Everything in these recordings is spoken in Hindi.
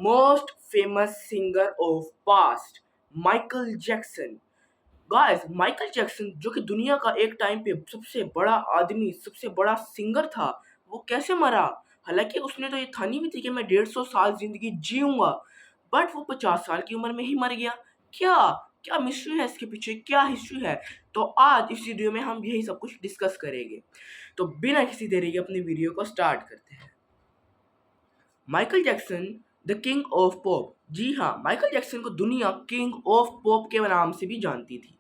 most famous singer of past, Michael Jackson. Guys, Michael Jackson जो कि दुनिया का एक टाइम पे सबसे बड़ा आदमी, सबसे बड़ा सिंगर था, वो कैसे मरा? हालांकि उसने तो ये ठानी भी थी कि मैं 150 साल जिंदगी जीऊंगा, बट वो 50 साल की उम्र में ही मर गया। क्या क्या मिस्ट्री है इसके पीछे, क्या हिस्ट्री है? तो आज इस वीडियो में हम यही सब कुछ डिस्कस करेंगे। तो बिना किसी देरी के अपनी वीडियो को स्टार्ट करते हैं। Michael Jackson the king of pop. जी हाँ, माइकल जैक्सन को दुनिया किंग ऑफ पॉप के नाम से भी जानती थी।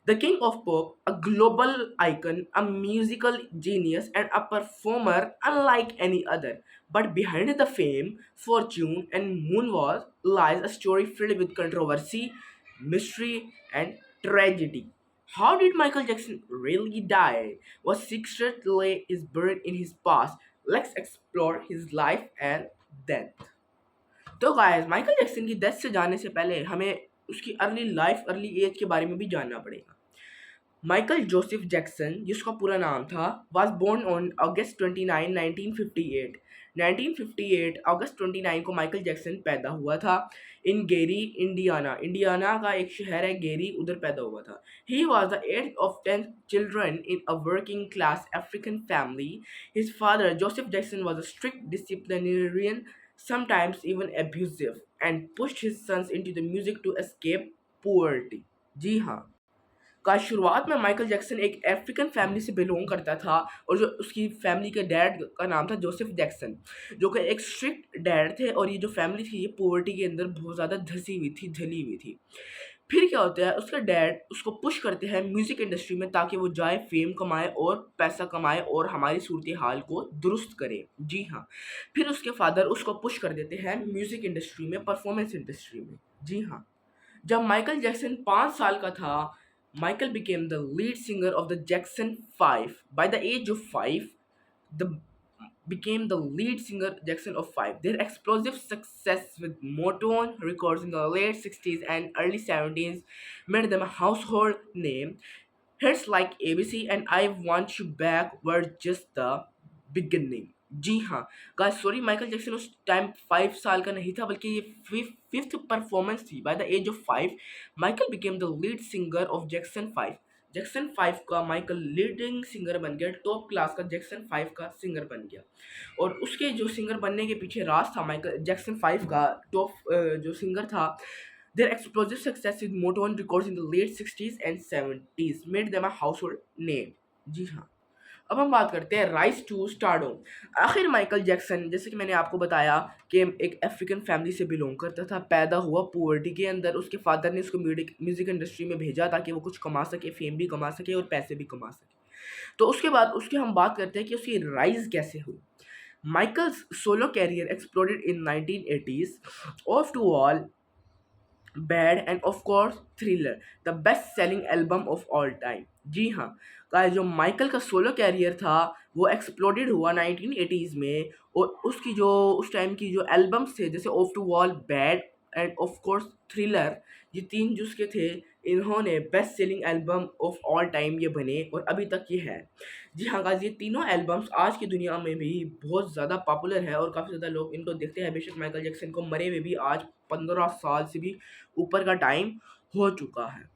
The king of pop, a global icon, a musical genius, and a performer unlike any other. But behind the fame, fortune, and moonwalk lies a story filled with controversy, mystery, and tragedy. How did Michael Jackson really die? What secret lay is buried in his past? Let's explore his life and death. तो गाइस, माइकल जैक्सन की डेथ से जाने से पहले हमें उसकी अर्ली लाइफ, अर्ली एज के बारे में भी जानना पड़ेगा। माइकल जोसेफ जैक्सन, जिसका पूरा नाम था, वाज बोर्न ऑन अगस्त 29, 1958। 1958 अगस्त 29 को माइकल जैक्सन पैदा हुआ था इन गेरी, इंडियाना। इंडियाना का एक शहर है गेरी, उधर पैदा हुआ था। He was the eighth of 10 children in a working class African family. His father Joseph Jackson was a strict disciplinarian, sometimes even abusive, and pushed his sons into the music to escape poverty. जी हाँ, का शुरुआत में माइकल जैक्सन एक अफ्रीकन फैमिली से बिलोंग करता था, और जो उसकी फैमिली के डैड का नाम था जोसेफ जैक्सन, जो कि एक स्ट्रिक्ट डैड थे। और ये जो फैमिली थी, ये पॉवर्टी के अंदर बहुत ज़्यादा धसी हुई थी, ढली हुई थी। फिर क्या होता है, उसका डैड उसको पुश करते हैं म्यूज़िक इंडस्ट्री में, ताकि वो जाए, फेम कमाए और पैसा कमाए और हमारी सूरत हाल को दुरुस्त करे। जी हाँ, फिर उसके फादर उसको पुश कर देते हैं म्यूज़िक इंडस्ट्री में, परफॉर्मेंस इंडस्ट्री में। जी हाँ, जब माइकल जैक्सन 5 साल का था, Michael became the lead singer of the Jackson 5. By the age of 5, the became the lead singer Jackson of 5. Their explosive success with Motown records in the late 60s and early 70s made them a household name. Hits like ABC and I Want You Back were just the beginning. जी हाँ गाइस, सॉरी, माइकल जैक्सन उस टाइम 5 साल का नहीं था, बल्कि ये फिफ्थ परफॉर्मेंस थी। By the age of 5 Michael became the lead singer of Jackson 5। Jackson 5 का माइकल लीडिंग सिंगर बन गया, टॉप क्लास का जैक्सन 5 का सिंगर बन गया। और उसके जो सिंगर बनने के पीछे राज था, माइकल जैक्सन 5 का टॉप जो सिंगर था, their explosive success with Motown records in the late 60s and 70s made them a household name. जी हाँ, अब हम बात करते हैं राइज टू स्टारडम। आखिर माइकल जैक्सन, जैसे कि मैंने आपको बताया कि एक अफ्रीकन फैमिली से बिलोंग करता था, पैदा हुआ पॉवर्टी के अंदर। उसके फादर ने उसको म्यूजिक इंडस्ट्री में भेजा ताकि वो कुछ कमा सके, फेम भी कमा सके और पैसे भी कमा सके। तो उसके बाद उसकी हम बात करते हैं कि उसकी राइज कैसे हुई। Michael's solo career exploded in 1980s, off the wall, bad and of course thriller, the best selling album of all time. जी हाँ गाइस, जो माइकल का सोलो कैरियर था वो एक्सप्लोडेड हुआ 1980s में, और उसकी जो उस टाइम की जो एल्बम्स थे, जैसे Off to Wall, Bad and of course Thriller, ये 3 जो उसके थे, इन्होंने best selling album of all time ये बने और अभी तक ये है। जी हाँ गाइस, ये तीनों एल्बम्स आज की दुनिया में भी बहुत ज़्यादा पॉपुलर है और काफ़ी ज़्यादा लोग इनको देखते हैं। बेशक माइकल जैक्सन को मरे हुए भी आज 15 साल से भी ऊपर का टाइम हो चुका है।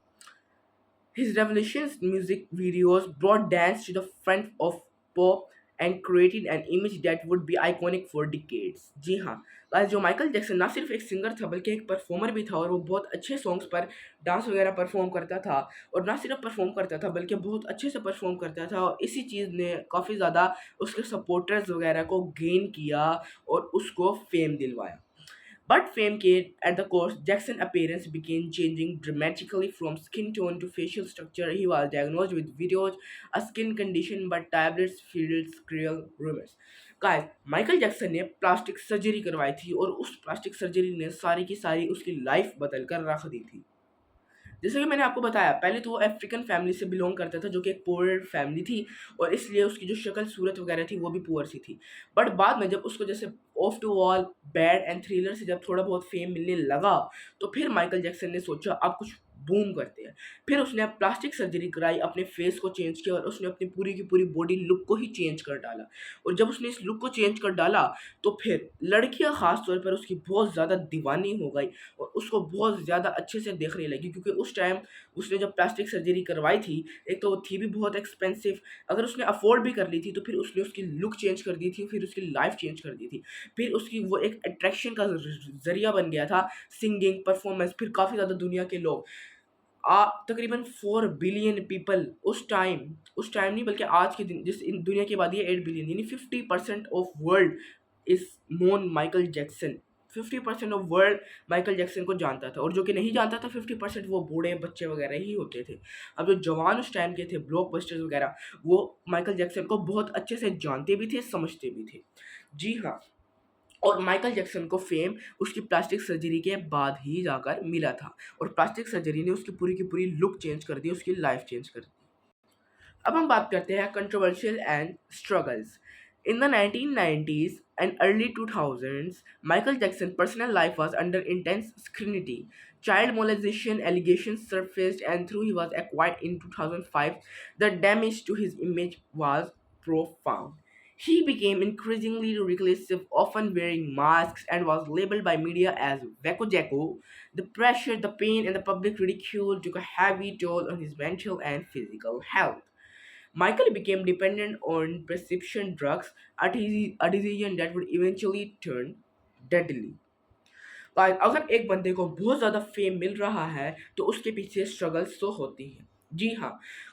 His revolutionary music videos brought dance to the front of pop and created an image that would be iconic for decades. जी हाँ गाइस, जो माइकल जैक्सन ना सिर्फ एक सिंगर था बल्कि एक परफॉर्मर भी था, और वो बहुत अच्छे सॉन्ग्स पर डांस वगैरह परफॉर्म करता था। और ना सिर्फ परफॉर्म करता था बल्कि बहुत अच्छे से परफॉर्म करता था, और इसी चीज़ ने काफ़ी ज़्यादा उसके सपोर्टर्स वगैरह को गेन किया और उसको फेम दिलवाया। But fame came at the cost. Jackson's appearance began changing dramatically from skin tone to facial structure. He was diagnosed with videos, a skin condition, but tablets fueled cruel rumors. Guys, Michael Jackson ने प्लास्टिक सर्जरी करवाई थी, और उस प्लास्टिक सर्जरी ने सारी की सारी उसकी लाइफ बदल कर रख दी थी। जैसे कि मैंने आपको बताया, पहले तो वो अफ्रीकन फैमिली से बिलोंग करता था, जो कि एक पुअर फैमिली थी, और इसलिए उसकी जो शक्ल सूरत वगैरह थी वो भी पुअर सी थी। बट बाद में जब उसको जैसे Off to Wall, Bad and Thriller से जब थोड़ा बहुत फेम मिलने लगा, तो फिर माइकल जैक्सन ने सोचा अब कुछ बूम करते हैं। फिर उसने प्लास्टिक सर्जरी कराई, अपने फेस को चेंज किया और उसने अपनी पूरी की पूरी बॉडी लुक को ही चेंज कर डाला। और जब उसने इस लुक को चेंज कर डाला तो फिर लड़कियां खास तौर पर उसकी बहुत ज़्यादा दीवानी हो गई और उसको बहुत ज़्यादा अच्छे से देखने लगी, क्योंकि उस टाइम उसने जब प्लास्टिक सर्जरी करवाई थी, एक तो वो थी भी बहुत एक्सपेंसिव, अगर उसने अफोर्ड भी कर ली थी तो फिर उसने उसकी लुक चेंज कर दी थी, फिर उसकी लाइफ चेंज कर दी थी। फिर उसकी वो एक अट्रैक्शन का ज़रिया बन गया था, सिंगिंग, परफॉर्मेंस, फिर काफ़ी ज़्यादा दुनिया के लोग तकरीबन 4 बिलियन पीपल उस टाइम नहीं बल्कि आज के दिन जिस इन दुनिया की आबादी है 8 बिलियन, यानी 50% of world is known Michael Jackson. 50% of world Michael Jackson को जानता था, और जो कि नहीं जानता था 50% वो बूढ़े बच्चे वगैरह ही होते थे। अब जो जवान उस टाइम के थे, ब्लॉकबस्टर्स वगैरह, वो माइकल जैक्सन को बहुत अच्छे से जानते भी थे, समझते भी थे। जी हाँ। और माइकल जैक्सन को फेम उसकी प्लास्टिक सर्जरी के बाद ही जाकर मिला था, और प्लास्टिक सर्जरी ने उसकी पूरी की पूरी लुक चेंज कर दी, उसकी लाइफ चेंज कर दी। अब हम बात करते हैं controversial and struggles. In the 1990s and early 2000s, Michael Jackson's personal life was under intense scrutiny. Child molestation allegations surfaced, and though he was acquitted in 2005, the damage to his image was profound. He became increasingly reclusive, often wearing masks, and was labeled by media as Wacko Jacko. The pressure, the pain, and the public ridicule took a heavy toll on his mental and physical health. Michael became dependent on prescription drugs, a decision that would eventually turn deadly. अगर एक बंदे को बहुत ज़्यादा फेम मिल रहा है तो उसके पीछे स्ट्रगल्स तो होती हैं। जी हाँ।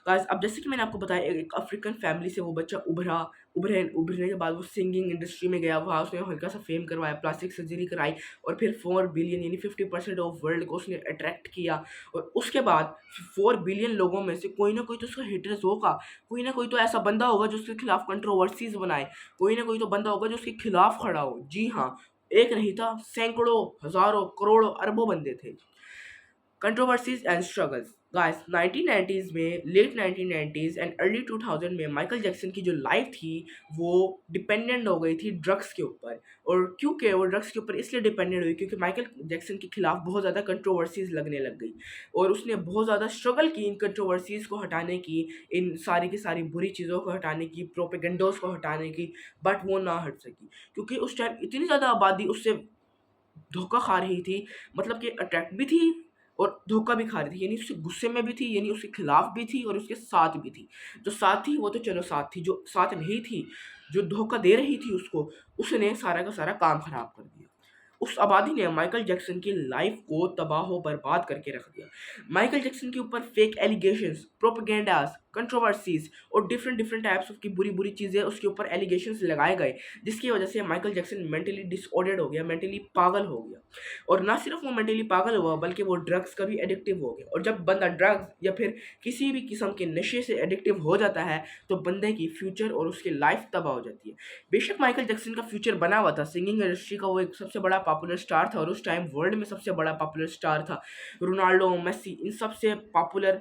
गाइस, अब जैसे कि मैंने आपको बताया, एक अफ्रीकन फैमिली से वो बच्चा उभरने के बाद वो सिंगिंग इंडस्ट्री में गया, वहाँ उसने हल्का सा फेम करवाया, प्लास्टिक सर्जरी कराई, और फिर 4 बिलियन यानी 50% ऑफ वर्ल्ड को उसने अट्रैक्ट किया। और उसके बाद 4 बिलियन लोगों में से कोई ना कोई तो उसका हेटर्स होगा, कोई ना कोई तो ऐसा बंदा होगा जो उसके खिलाफ कंट्रोवर्सीज बनाए, कोई ना कोई तो बंदा होगा जो उसके खिलाफ खड़ा हो। जी हाँ, एक नहीं था, सैकड़ों, हजारों, करोड़ों, अरबों बंदे थे। Controversies and struggles. Guys, 1990s में, लेट 1990s एंड अर्ली 2000 में माइकल जैक्सन की जो लाइफ थी वो डिपेंडेंट हो गई थी ड्रग्स के ऊपर। और क्योंकि वो ड्रग्स के ऊपर इसलिए डिपेंडेंट हुई क्योंकि माइकल जैक्सन के खिलाफ बहुत ज़्यादा कंट्रोवर्सीज लगने लग गई, और उसने बहुत ज़्यादा स्ट्रगल की इन कंट्रोवर्सीज को हटाने की, इन सारी की सारी बुरी चीज़ों को हटाने की, प्रोपेगेंडोज को हटाने की, बट वो ना हट सकी क्योंकि उस टाइम इतनी ज़्यादा आबादी उससे धोखा खा रही थी, मतलब कि अट्रैक्ट भी थी और धोखा भी खा रही थी, यानी उसके गुस्से में भी थी, यानी उसके खिलाफ भी थी और उसके साथ भी थी। जो साथ थी वो तो चलो साथ थी, जो साथ नहीं थी, जो धोखा दे रही थी उसको, उसने सारा का सारा काम खराब कर दिया। उस आबादी ने माइकल जैक्सन की लाइफ को तबाह बर्बाद करके रख दिया। माइकल जैक्सन के ऊपर फेक एलिगेशंस, प्रोपेगेंडास, कंट्रोवर्सीज और डिफरेंट डिफरेंट टाइप्स ऑफ की बुरी बुरी चीज़ें उसके ऊपर एलिगेशंस लगाए गए, जिसकी वजह से माइकल जैक्सन मेंटली डिसऑर्डर्ड हो गया, मेंटली पागल हो गया। और ना सिर्फ वो मेंटली पागल हुआ बल्कि वो ड्रग्स का भी एडिक्टिव हो गया, और जब बंदा ड्रग्स या फिर किसी भी किस्म के नशे से एडिक्टिव हो जाता है तो बंदे की फ्यूचर और उसकी लाइफ तबाह हो जाती है। बेशक माइकल जैक्सन का फ्यूचर बना हुआ था, सिंगिंग इंडस्ट्री का वो एक सबसे बड़ा पॉपुलर स्टार था, और उस टाइम वर्ल्ड में सबसे बड़ा पॉपुलर स्टार था। रोनाल्डो, मेसी, इन सबसे पॉपुलर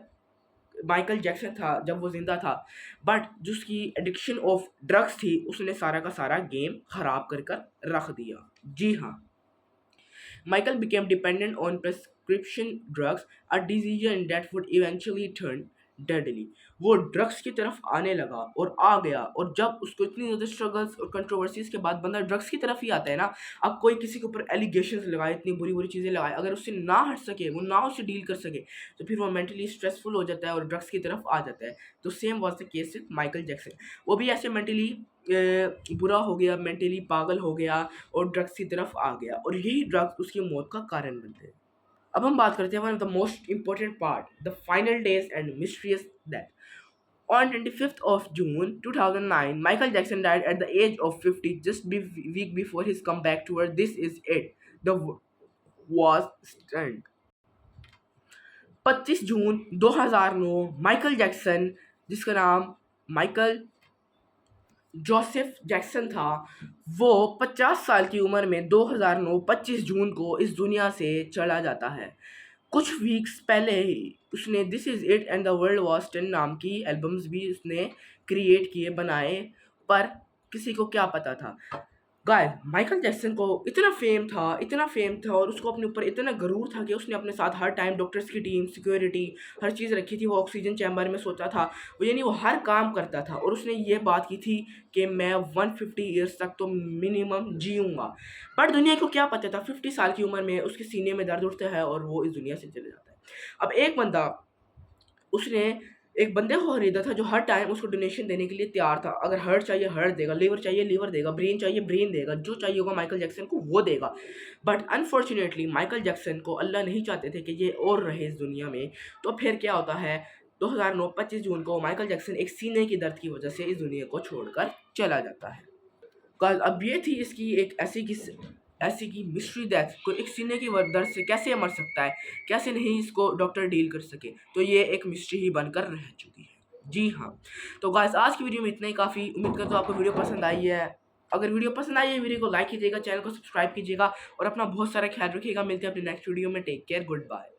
माइकल जैक्सन था जब वो जिंदा था, बट जिसकी एडिक्शन ऑफ ड्रग्स थी उसने सारा का सारा गेम खराब कर रख दिया। जी हाँ। Michael became dependent on prescription drugs, a decision that would eventually turn deadly. वो ड्रग्स की तरफ आने लगा और आ गया, और जब उसको इतनी ज़्यादा स्ट्रगल्स और कंट्रोवर्सीज के बाद बंदा ड्रग्स की तरफ ही आता है ना, अब कोई किसी के ऊपर एलिगेशंस लगाए, इतनी बुरी बुरी चीज़ें लगाए, अगर उससे ना हट सके, वो ना उससे डील कर सके, तो फिर वो मेंटली स्ट्रेसफुल हो जाता है और ड्रग्स की तरफ आ जाता है। तो same was the case with Michael Jackson. वो भी ऐसे मेंटली बुरा हो गया, मेंटली पागल हो गया और ड्रग्स की तरफ आ गया, और यही ड्रग्स उसकी मौत का कारण बनते हैं। अब हम बात करते हैं one of the most important part, the final days and mysterious death. On 25th of June 2009, Michael Jackson died at the age of 50, just a week before his comeback tour This Is It. The was stunned. 25 June 2009 Michael Jackson, जिसका नाम माइकल जोसेफ जैक्सन था, वो 50 साल की उम्र में 2009 25 जून को इस दुनिया से चला जाता है। कुछ वीक्स पहले ही उसने this is it and the world was 10 नाम की एल्बम्स भी उसने क्रिएट किए, बनाए, पर किसी को क्या पता था। गाइस माइकल जैक्सन को इतना फेम था और उसको अपने ऊपर इतना गरूर था कि उसने अपने साथ हर टाइम डॉक्टर्स की टीम, सिक्योरिटी, हर चीज़ रखी थी। वो ऑक्सीजन चैम्बर में सोता था, वो यानी वो हर काम करता था और उसने ये बात की थी कि मैं 150 ईयर्स तक तो मिनिमम जीऊँगा। बट दुनिया को क्या पता था 50 साल की उम्र में उसके सीने में दर्द उठता है और वो इस दुनिया से चले जाता है। अब उसने एक बंदे को खरीदा था जो हर टाइम उसको डोनेशन देने के लिए तैयार था। अगर हार्ट चाहिए हार्ट देगा, लिवर चाहिए लिवर देगा, ब्रेन चाहिए ब्रेन देगा, जो चाहिए होगा माइकल जैक्सन को वो देगा। बट अनफॉर्चुनेटली माइकल जैक्सन को अल्लाह नहीं चाहते थे कि ये और रहे इस दुनिया में। तो फिर क्या होता है, 2009 25 जून को माइकल जैक्सन एक सीने की दर्द की वजह से इस दुनिया को छोड़कर चला जाता है। अब ये थी इसकी एक ऐसी की मिस्ट्री डेथ। कोई एक सीने की दर्द से कैसे मर सकता है, कैसे नहीं इसको डॉक्टर डील कर सके, तो ये एक मिस्ट्री ही बनकर रह चुकी है। जी हाँ, तो गाइस आज की वीडियो में इतना ही काफ़ी। उम्मीद करता हूँ आपको वीडियो पसंद आई है। अगर वीडियो पसंद आई है वीडियो को लाइक कीजिएगा, चैनल को सब्सक्राइब कीजिएगा और अपना बहुत सारा ख्याल रखिएगा। मिलते हैं अपने नेक्स्ट वीडियो में। Take care, good bye.